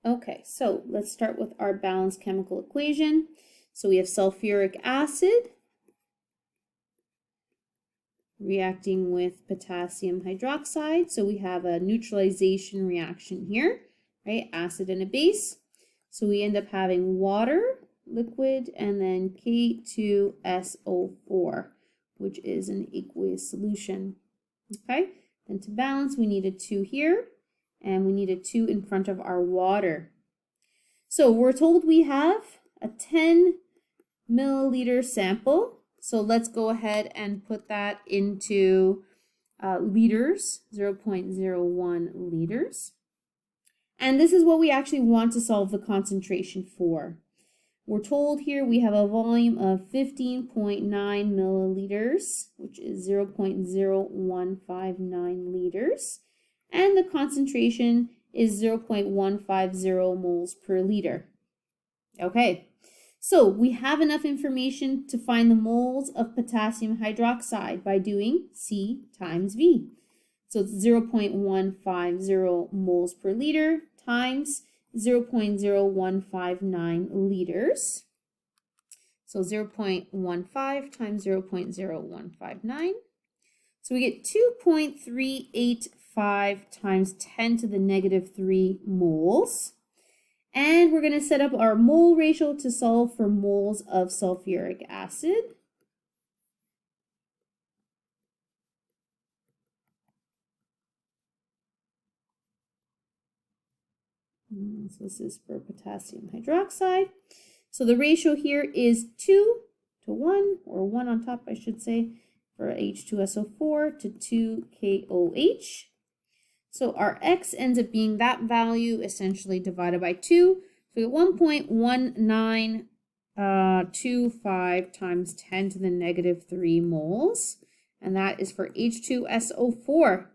Okay, so let's start with our balanced chemical equation. So we have sulfuric acid reacting with potassium hydroxide. So we have a neutralization reaction here, right? Acid and a base. So we end up having water, liquid, and then K2SO4, which is an aqueous solution. Okay, then to balance, we need a 2 here, and we need a 2 in front of our water. So we're told we have a 10 milliliter sample. So let's go ahead and put that into liters, 0.01 liters. And this is what we actually want to solve the concentration for. We're told here we have a volume of 15.9 milliliters, which is 0.0159 liters. And the concentration is 0.150 moles per liter. Okay, so we have enough information to find the moles of potassium hydroxide by doing C times V. So it's 0.150 moles per liter times 0.0159 liters. So 0.15 times 0.0159. So we get 2.385 times 10 to the negative 3 moles. And we're going to set up our mole ratio to solve for moles of sulfuric acid. So this is for potassium hydroxide. So the ratio here is 2 to 1, or 1 on top, I should say, for H2SO4 to 2KOH. So our X ends up being that value essentially divided by 2. So we get 1.1925 times 10 to the negative 3 moles. And that is for H2SO4.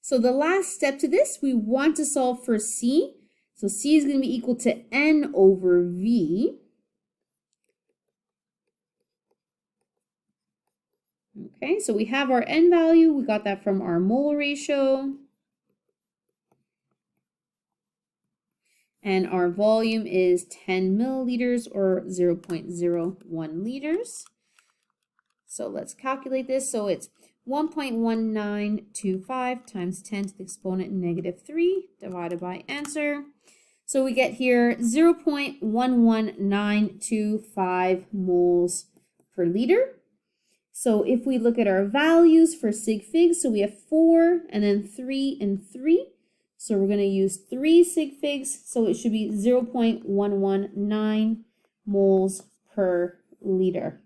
So the last step to this, we want to solve for C. So C is going to be equal to N over V. Okay, so we have our N value. We got that from our mole ratio. And our volume is 10 milliliters or 0.01 liters. So let's calculate this. So it's 1.1925 times 10 to the exponent negative 3 divided by answer. So we get here 0.11925 moles per liter. So if we look at our values for sig figs, so we have 4 and then 3 and 3. So we're going to use 3 sig figs. So it should be 0.119 moles per liter.